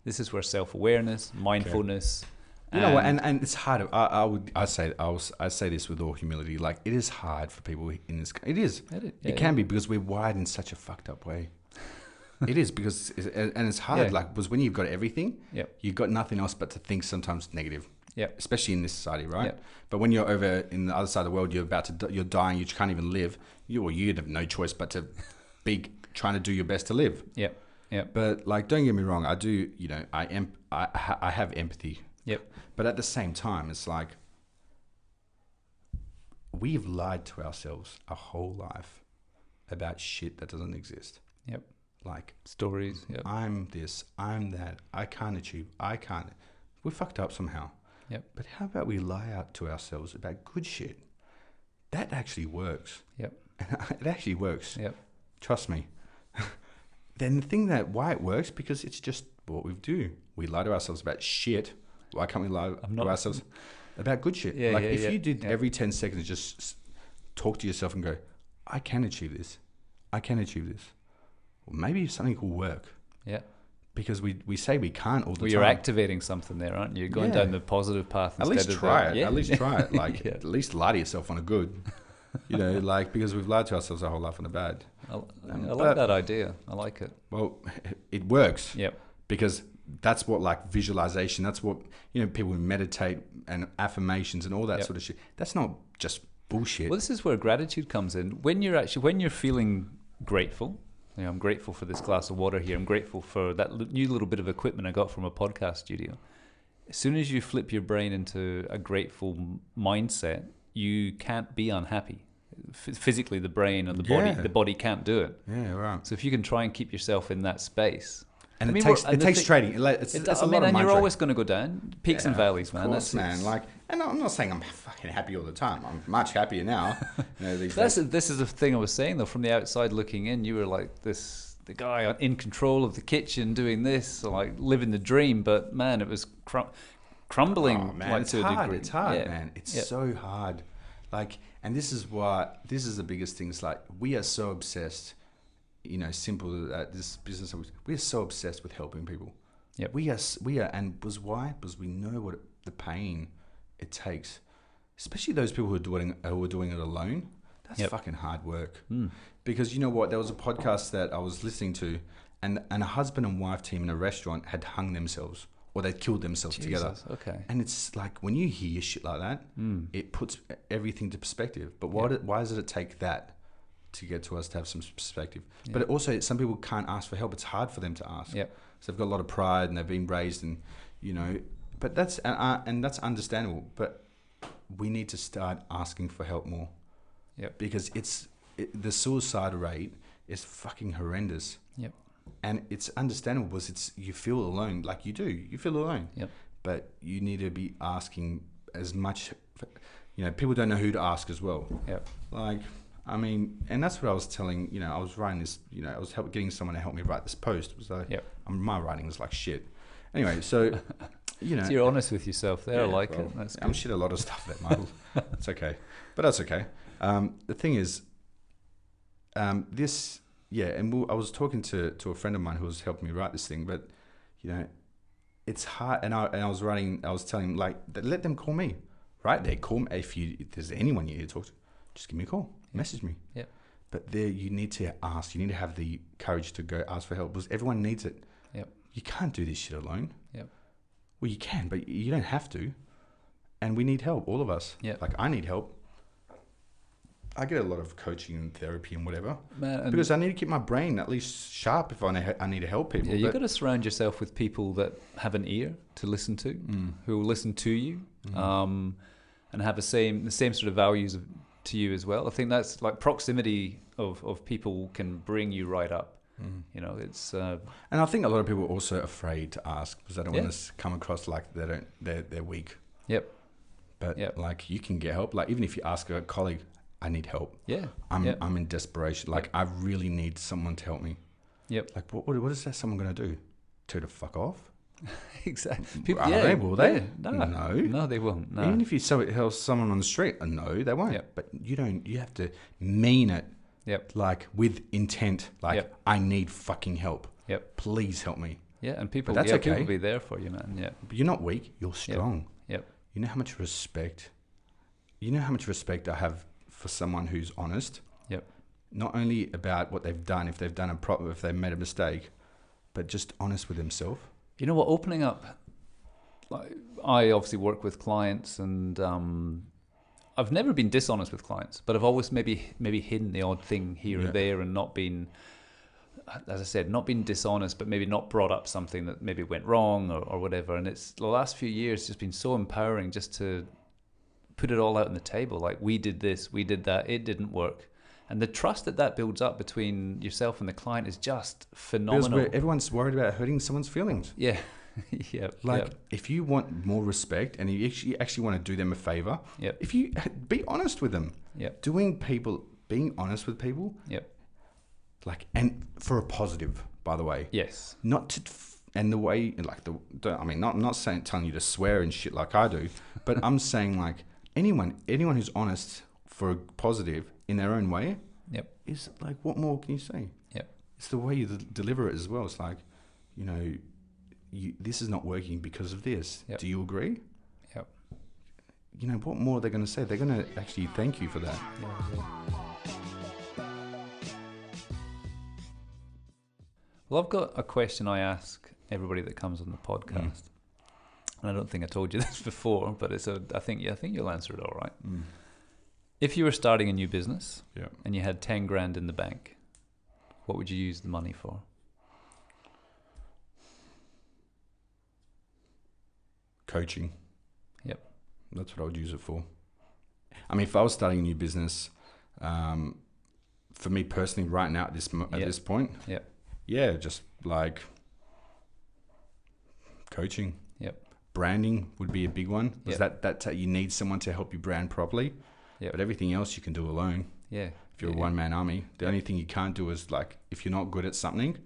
this is where self-awareness, mindfulness, and it's hard. I say this with all humility. Like, it is hard for people in this. It is. It can be, because we're wired in such a fucked up way. It is, because it's hard. Like, because when you've got everything, you've got nothing else but to think sometimes negative. Yeah. Especially in this society, right? Yep. But when you're over in the other side of the world, you're dying, you can't even live. You have no choice but to be trying to do your best to live. Yeah. Yeah. But like, don't get me wrong, I do. I have empathy. Yep. But at the same time, it's like we've lied to ourselves our whole life about shit that doesn't exist. Yep. Like stories. Yep. I'm this, I'm that. I can't achieve. I can't. We're fucked up somehow. Yep. But how about we lie out to ourselves about good shit? That actually works. Yep. It actually works. Yep. Trust me. Then the thing why it works, because it's just what we do. We lie to ourselves about shit. Why can't we lie to ourselves about good shit? Yeah, like if you did every 10 seconds, just talk to yourself and go, I can achieve this. I can achieve this. Well, maybe something will work. Yeah. Because we say we can't all the time. You're activating something there, aren't you? You're going down the positive path. At least try it. Yeah. At least try it. Like, at least lie to yourself on a good. Like, because we've lied to ourselves our whole life on the bad. I like that idea. I like it. Well, it works. Yep. Because that's what, like, visualization, that's what, people who meditate and affirmations and all that sort of shit. That's not just bullshit. Well, this is where gratitude comes in. When you're feeling grateful, I'm grateful for this glass of water here. I'm grateful for that new little bit of equipment I got from a podcast studio. As soon as you flip your brain into a grateful mindset, you can't be unhappy. Physically, the brain and the body can't do it. Yeah, right. So if you can try and keep yourself in that space. And it takes training. It's a lot of and you're mind always going to go down, peaks and valleys, man. Of course, man. Like, and I'm not saying I'm fucking happy all the time. I'm much happier now. This is the thing I was saying though. From the outside looking in, you were like the guy in control of the kitchen, doing this, like living the dream. But man, it was crumbling. Oh, man, like, it's to hard. a degree. It's hard, man. It's so hard. Like, and this is the biggest thing. It's like, we are so obsessed. Simple, this business, we are so obsessed with helping people. Yeah, we are, and why? Because we know what the pain it takes, especially those people who are doing it alone. That's fucking hard work. Because you know what? There was a podcast that I was listening to, and a husband and wife team in a restaurant had hung themselves, or they'd killed themselves together. Okay. And it's like, when you hear shit like that, it puts everything to perspective. But why does it take that to get to us to have some perspective? But also, some people can't ask for help. It's hard for them to ask. So they've got a lot of pride and they've been raised, and but that's and that's understandable. But we need to start asking for help more. Because the suicide rate is fucking horrendous. And it's understandable, because you feel alone. Like, you feel alone. But you need to be asking as much. People don't know who to ask as well. Like, I mean, and that's what I was telling, I was writing this, I was getting someone to help me write this post. So my writing was like shit. Anyway, so, So you're honest with yourself there. I like it. I'm shit a lot of stuff there, Michael. That's okay. But that's okay. The thing is, and I was talking to a friend of mine who was helping me write this thing, but, it's hard. And I was telling him, like, let them call me. Right there, call me. If there's anyone you need to talk to, just give me a call. message me. Yeah. But there, you need to ask. You need to have the courage to go ask for help because everyone needs it. Yep. You can't do this shit alone. Yep. Well, you can, but you don't have to. And we need help, all of us. Yep. Like, I need help. I get a lot of coaching and therapy and whatever. Man, because I need to keep my brain at least sharp if I need to help people. Yeah, you've got to surround yourself with people that have an ear to listen to, who will listen to you, and have the same sort of values to you as well. I think that's like proximity of people can bring you right up. You know, it's and I think a lot of people are also afraid to ask because they don't want to come across like they're weak. Yep. But like you can get help. Like even if you ask a colleague, I need help. Yeah. I'm in desperation. Like I really need someone to help me. Yep. Like what is that someone going to do? Tell you to fuck off? Exactly. People, will they? Yeah. No, they won't. No. Even if you tell someone on the street, no, they won't. Yep. But you have to mean it. Yep. Like with intent. Like I need fucking help. Yep. Please help me. Yeah, and people. But that's okay. People will be there for you, man. Yeah. But you're not weak. You're strong. Yep. You know how much respect. You know how much respect I have for someone who's honest. Yep. Not only about what they've done, if they've done if they've made a mistake, but just honest with themselves. You know what? Opening up. Like I obviously work with clients, and I've never been dishonest with clients, but I've always maybe hidden the odd thing here or there, and not been, as I said, not been dishonest, but maybe not brought up something that maybe went wrong or whatever. And it's the last few years just been so empowering just to put it all out on the table. Like we did this, we did that, it didn't work. And the trust that builds up between yourself and the client is just phenomenal. Because everyone's worried about hurting someone's feelings. Yeah. If you want more respect and you actually want to do them a favor, if you be honest with them, being honest with people, like, and for a positive, by the way, not to, and the way, like I'm not telling you to swear and shit like I do, but I'm saying like anyone who's honest for a positive in their own way, is like, what more can you say? It's the way you deliver it as well. It's like, you know. This is not working because of this. Do you agree? Yep. You know, what more are they going to say? They're going to actually thank you for that. Well, I've got a question I ask everybody that comes on the podcast. And I don't think I told you this before, but I think you'll answer it all right. If you were starting a new business and you had 10 grand in the bank, what would you use the money for? Coaching. Yep. That's what I would use it for. I mean, if I was starting a new business, for me personally, right now at this point, just like coaching. Yep. Branding would be a big one because that you need someone to help you brand properly. Yep. But everything else you can do alone. Yeah. If you're a one-man army, the only thing you can't do is like if you're not good at something,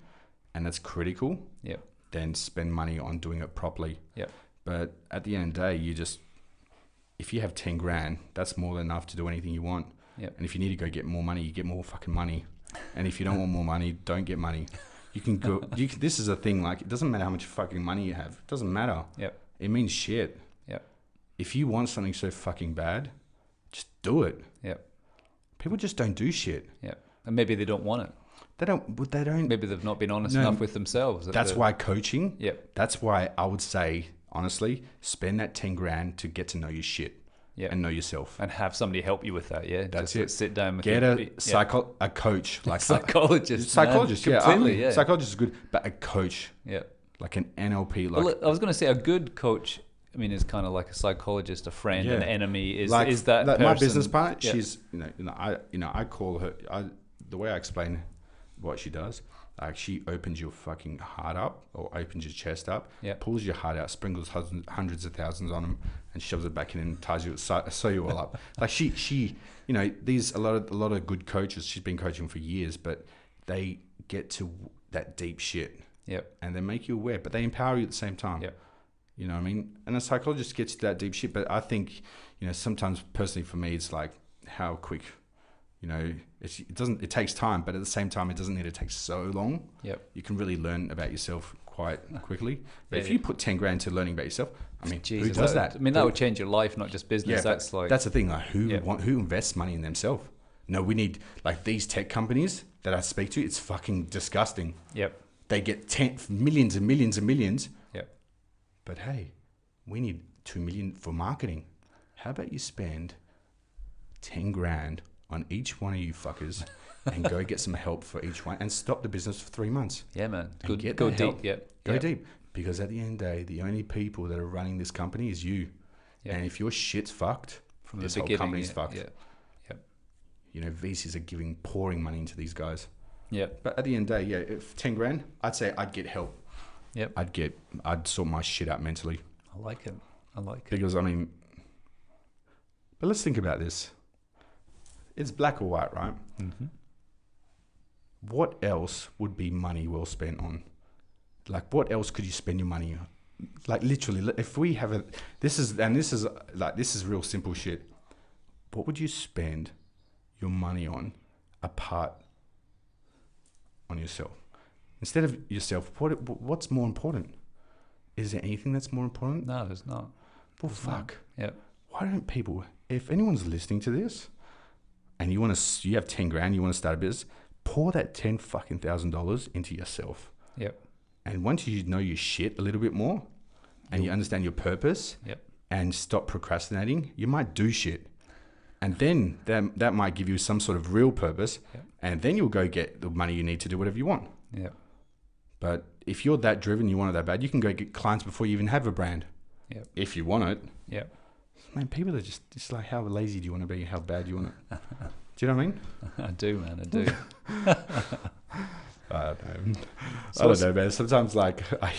and that's critical. Yep. Then spend money on doing it properly. Yep. But at the end of the day, if you have 10 grand, that's more than enough to do anything you want. Yep. And if you need to go get more money, you get more fucking money. And if you don't want more money, don't get money. You can go. This is a thing. Like it doesn't matter how much fucking money you have. It doesn't matter. Yep. It means shit. Yep. If you want something so fucking bad, just do it. Yep. People just don't do shit. Yep. And maybe they don't want it. They don't. Maybe they've not been honest enough with themselves. That's why coaching. Yep. That's why I would say, honestly, spend that 10 grand to get to know your shit and know yourself. And have somebody help you with that, That's it. Sit down with Get a coach. Like psychologist. Psychologist, completely, Psychologist is good, but a coach. Yeah. Like an NLP. Well, I was going to say a good coach, I mean, is kind of like a psychologist, a friend, an enemy. Is that person. My business partner, she's, I call her, the way I explain what she does, like she opens your fucking heart up or opens your chest up, pulls your heart out, sprinkles hundreds of thousands on them, and shoves it back in and ties you, sew you all up. Like she, these a lot of good coaches. She's been coaching for years, but they get to that deep shit. Yep. And they make you aware, but they empower you at the same time. Yep. You know what I mean? And a psychologist gets to that deep shit, but I think, sometimes personally for me, it's like how quick. It takes time, but at the same time, it doesn't need to take so long. Yep. You can really learn about yourself quite quickly. But if you put 10 grand to learning about yourself, I mean, who does that? I mean, that would change your life, not just business. That's the thing. Like who invests money in themselves? No, we need, like, these tech companies that I speak to, it's fucking disgusting. Yep. They get millions and millions and millions. Yep. But hey, we need 2 million for marketing. How about you spend 10 grand on each one of you fuckers and go get some help for each one and stop the business for 3 months? Yeah, man. Go deep. Help. Yep. Go deep. Because at the end of the day, the only people that are running this company is you. Yep. And if your shit's fucked, from this the whole company's fucked. Yeah. Yep. You know, VCs are pouring money into these guys. Yep. But at the end of the day, yeah, if 10 grand, I'd say I'd get help. Yep. I'd sort my shit out mentally. I like it. Because, I mean, but let's think about this. It's black or white, right? Mm-hmm. What else would be money well spent on? Like, what else could you spend your money on? Like, literally, if we have this is real simple shit. What would you spend your money on apart on yourself? Instead of yourself, what's more important? Is there anything that's more important? No, there's not. Well, fuck. Yep. Why don't people, if anyone's listening to this and you have 10 grand, you want to start a business, pour that $10,000 into yourself. Yep. And once you know your shit a little bit more and you understand your purpose and stop procrastinating, you might do shit. And then that might give you some sort of real purpose. And then you'll go get the money you need to do whatever you want. Yeah. But if you're that driven, you want it that bad, you can go get clients before you even have a brand. Yeah. If you want it. Yeah. Man, people are just like, how lazy do you want to be? How bad do you want it? Do you know what I mean? I do, man. I do. I don't know, man. Sometimes, like, I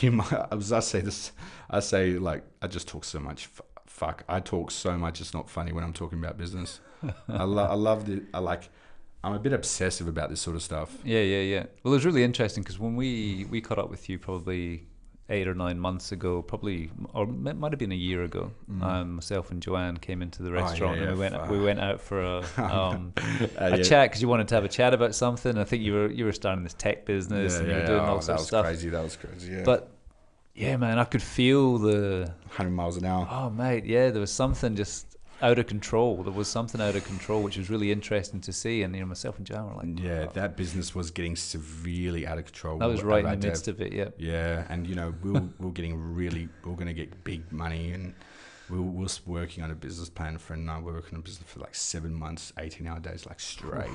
just talk so much. Fuck, I talk so much. It's not funny when I'm talking about business. I love it. I'm a bit obsessive about this sort of stuff. Yeah. Well, it was really interesting because when we caught up with you probably 8 or 9 months ago, or it might have been a year ago. Myself and Joanne came into the restaurant and we went out for a chat because you wanted to have a chat about something. I think you were starting this tech business and you were doing all sorts of stuff. That was crazy. Yeah. But yeah, man, I could feel the 100 miles an hour. Oh, mate, yeah, there was something just out of control. There was something out of control, which was really interesting to see. And myself and John were like, yeah, that business was getting severely out of control. That was right in the midst of it. Yeah, and we were going to get big money, and we were working on a business plan. A friend and I were working on a business for like 7 months, 18-hour days, like straight,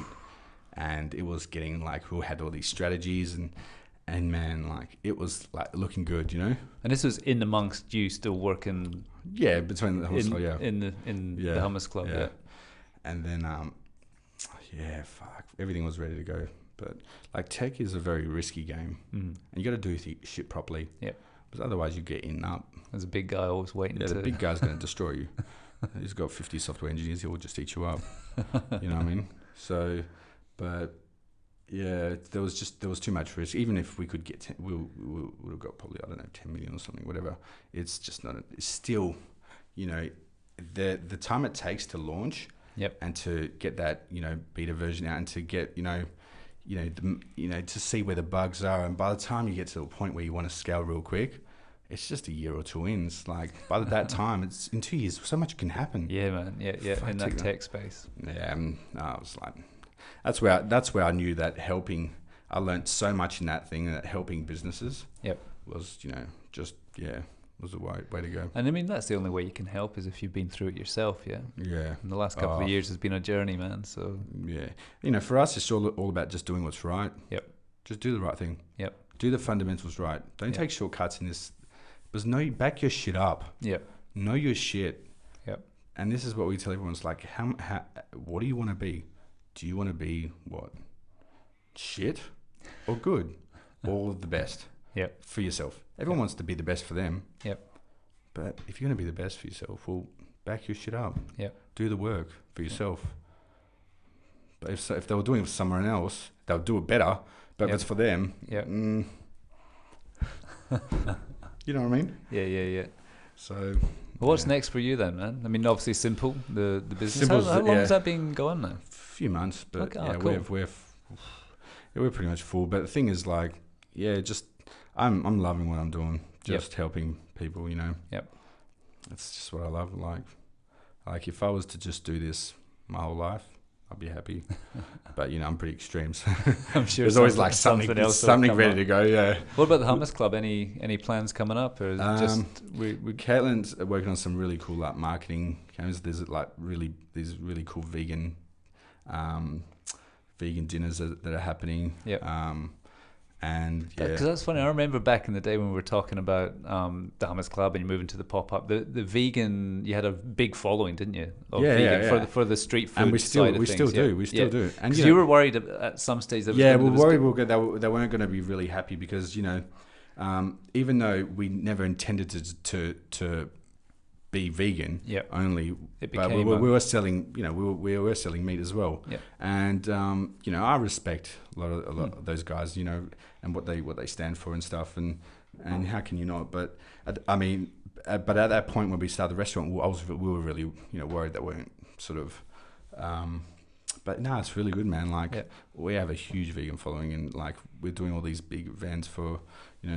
and it was getting like we had all these strategies and man, like it was like looking good, And this was in amongst you still working. Yeah, between the Hummus Club, in the Hummus Club, yeah. And then, fuck, everything was ready to go. But like tech is a very risky game, and you got to do shit properly. Yeah, because otherwise you get eaten up. There's a big guy always waiting. Yeah, the big guy's going to destroy you. He's got 50 software engineers. He will just eat you up. You know what I mean? So, but. Yeah, there was too much risk. Even if we could get, we would have got probably 10 million or something, whatever. It's just not. It's still, the time it takes to launch, and to get that beta version out and to get to see where the bugs are, and by the time you get to a point where you want to scale real quick, it's just a year or two in. It's like by that time, it's in 2 years, so much can happen. Yeah, man. Yeah, in that tech space. Yeah, I was like. That's where I knew that helping. I learned so much in that thing, that helping businesses was was the way to go. And I mean that's the only way you can help is if you've been through it yourself. Yeah. And the last couple of years has been a journey, man. So for us it's all about just doing what's right. Just do the right thing. Do the fundamentals right. Don't take shortcuts in this. Because back your shit up. Know your shit. And this is what we tell everyone. It's like what do you want to be? Do you want to be what? Shit or good or the best? For yourself. Everyone wants to be the best for them. But if you're going to be the best for yourself, well, back your shit up. Do the work for yourself. But if they were doing it for someone else, they'll do it better. But if it's for them, you know what I mean? Yeah. So... Well, what's next for you then, man? I mean, obviously Simple, the business. How long has that been going now? Few months, but cool. we're pretty much full. But the thing is, like, I'm loving what I'm doing, just helping people. That's just what I love. Like if I was to just do this my whole life, I'll be happy. But I'm pretty extreme. So I'm sure there's always like something ready to go. Yeah. What about the Hummus Club? Any plans coming up, or is it just we? Caitlin's working on some really cool like marketing campaigns. There's like these really cool vegan dinners that are happening. Yeah. And because that's funny. I remember back in the day when we were talking about the Hummus Club and you moving to the pop up. The vegan, you had a big following, didn't you? For the street food. And we still do. We still do. And because you were worried at some stage. That we were worried they weren't going to be really happy because even though we never intended to be vegan, only but we were selling we were selling meat as well, and I respect a lot of those guys, and what they stand for and stuff, and how can you not? But I mean, but at that point when we started the restaurant, we were really worried that we weren't sort of. But no, it's really good, man. Like we have a huge vegan following, and like we're doing all these big events for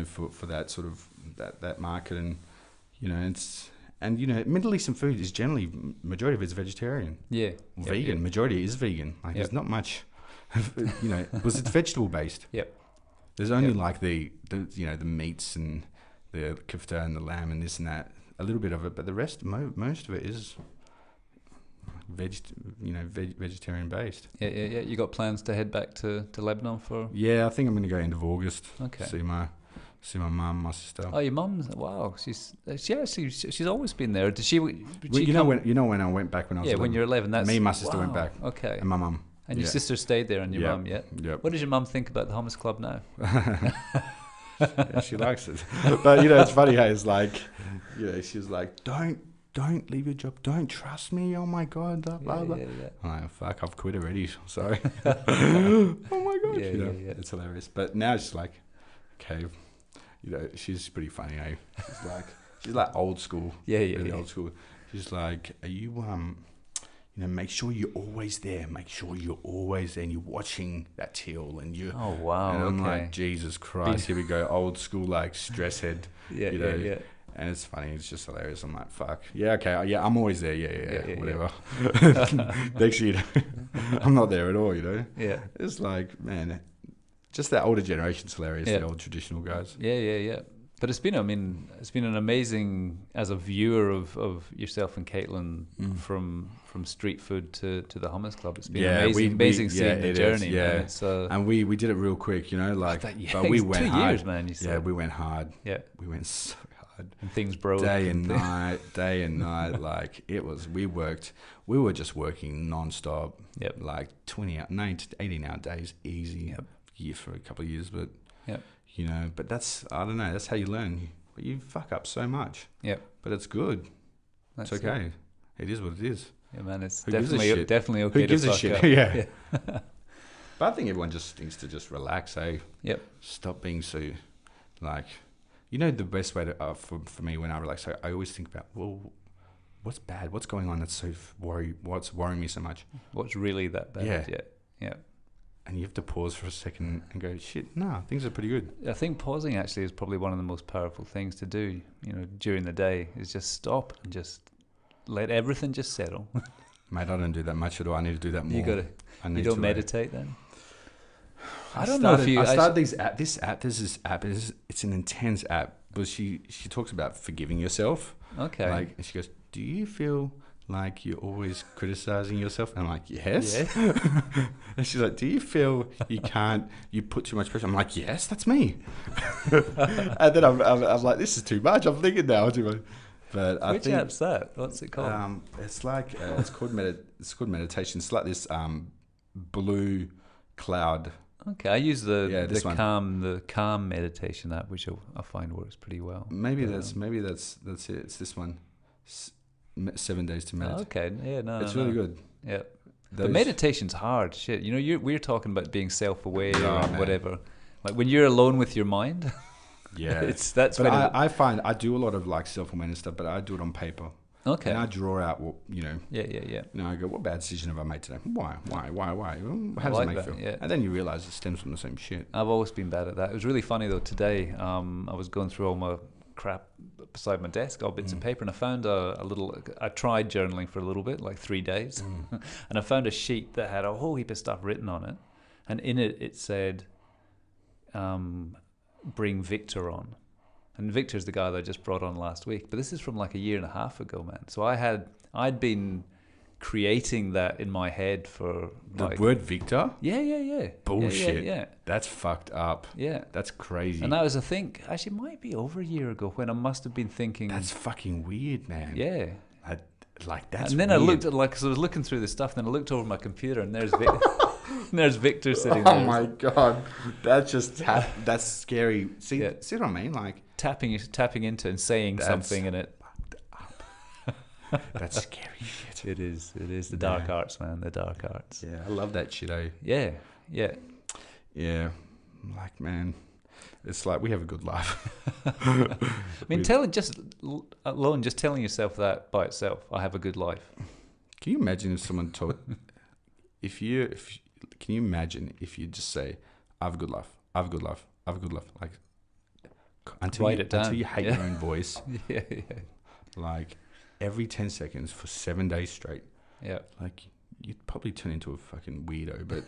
for that sort of that market, and it's. And Middle Eastern food is generally majority of it's vegetarian. Yeah, vegan. Majority is vegan. Like there's not much, because it's vegetable based. Yep. There's only like the meats and the kofta and the lamb and this and that, a little bit of it, but the rest, most of it is vegetarian based. Yeah. You got plans to head back to Lebanon for? Yeah, I think I'm going to go end of August. Okay. See my mum, my sister. Oh, your mum's, wow! She's always been there. Did she? When I went back when I was 11. When you're 11, that's me and my sister went back. Okay. And my mum. And your sister stayed there, and your mum, Yep. What does your mum think about the Hummus Club now? Yeah, she likes it, but it's funny how it's like, she's like, don't leave your job, don't trust me. Oh my god, blah blah blah. I'm like, fuck, I've quit already. Sorry. Oh my gosh, it's hilarious. But now it's like, okay. She's pretty funny, eh? She's like old school. Really old school. She's like, are you make sure you're always there. Make sure you're always there and you're watching that till and you. Oh wow. And I'm like, Jesus Christ, here we go, old school like stress head. Yeah. And it's funny, it's just hilarious. I'm like, fuck. Yeah, okay, yeah, I'm always there, whatever. Next year, I'm not there at all, Yeah. It's like, man, just that older generation's hilarious, the old traditional guys. Yeah. But it's been an amazing, as a viewer of yourself and Caitlin, from street food to the Hummus Club. It's been amazing seeing the journey. Man. And we did it real quick, but we went 2 hard. years, man. You said. Yeah, we went hard. Yeah, we went so hard. And things broke. Day and night. Like it was. We were just working non-stop. Yep. Like 9 to 18-hour days, easy. Yep. Year for a couple of years, but but that's, I don't know, that's how you learn. But you fuck up so much. Yep. But it's good. It's okay. It is what it is. Yeah, man. It's definitely okay. Who gives to a fuck shit? Up. Yeah. But I think everyone just needs to just relax. Yep. Stop being so like. The best way to for me when I relax, I always think about, well, what's bad? What's going on? That's so what's worrying me so much? What's really that bad? Yeah. And you have to pause for a second and go, shit, no, things are pretty good. I think pausing actually is probably one of the most powerful things to do, during the day, is just stop and just let everything just settle. Mate, I don't do that much at all. I need to do that more. You don't meditate then? I started this app. There's this app. It's an intense app. But she talks about forgiving yourself. Okay. And she goes, do you feel like you're always criticizing yourself? And I'm like, yes. And she's like, do you feel you put too much pressure? I'm like, yes, that's me. And then I'm like, this is too much. I'm thinking now too much. But I think, app's that? What's it called? It's like it's called meditation. It's like this blue cloud. Okay, I use the calm meditation app, which I find works pretty well. Maybe that's it. It's this one. 7 days to meditate. Okay, it's really good. Yeah, but meditation's hard shit. We're talking about being self-aware and whatever. Like when you're alone with your mind. Yeah, that's. But I find I do a lot of like self-awareness stuff, but I do it on paper. Okay. And I draw out what Yeah. I go, what bad decision have I made today? Why? How does it make you feel? Yeah. And then you realise it stems from the same shit. I've always been bad at that. It was really funny though. Today, I was going through all my crap beside my desk, all bits of paper, and I found I tried journaling for a little bit, like 3 days, and I found a sheet that had a whole heap of stuff written on it, and in it said, bring Victor on. And Victor's the guy that I just brought on last week, but this is from like a year and a half ago, man. So I'd been creating that in my head for the word Victor. Yeah. Bullshit. Yeah. That's fucked up. Yeah, that's crazy. And that was, I think, actually, it might be over a year ago when I must have been thinking. That's fucking weird, man. Yeah. That's. And then weird. I looked at so I was looking through the stuff, and then I looked over my computer, and there's there's Victor sitting there. Oh my god, that's just that's scary. See what I mean? Like tapping into and saying something in it. That's scary shit. It is the dark arts, man. The dark arts. Yeah, I love that shit. Yeah. Like, man, it's like we have a good life. I mean, telling yourself that by itself, I have a good life. Can you imagine if someone told? Can you imagine if you just say, "I have a good life. I have a good life. I have a good life," like until you hate your own voice. Yeah. Like every 10 seconds for 7 days straight. Yeah. Like you'd probably turn into a fucking weirdo,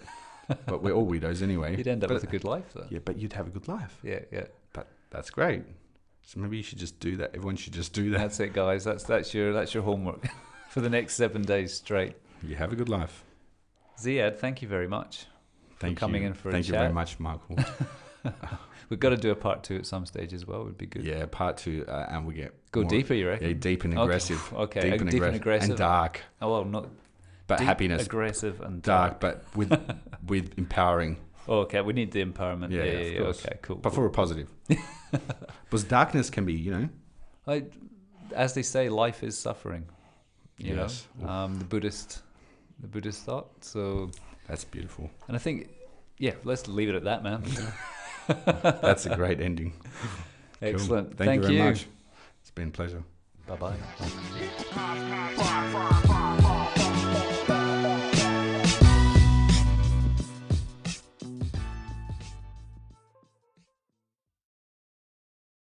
but we're all weirdos anyway. You'd end up with a good life, though. Yeah, but you'd have a good life. Yeah. But that's great. So maybe you should just do that. Everyone should just do that. That's it, guys. That's your homework for the next 7 days straight. You have a good life. Ziad, thank you very much for coming in for a chat. Thank you very much, Michael. We've got to do a part 2 at some stage as well. Would be good. Yeah, part 2, and we go more, deeper. You reckon? Yeah, deep and aggressive. Okay. Deep and aggressive and dark. Oh well, not. But deep, happiness. Aggressive and dark, but with empowering. Oh, okay, we need the empowerment. Yeah. Okay, cool. But for a positive. Because darkness can be, as they say, life is suffering. You know, Oof. the Buddhist thought. So that's beautiful. And I think, let's leave it at that, man. That's a great ending. Excellent. Cool. Thank you very much. It's been a pleasure. Bye-bye.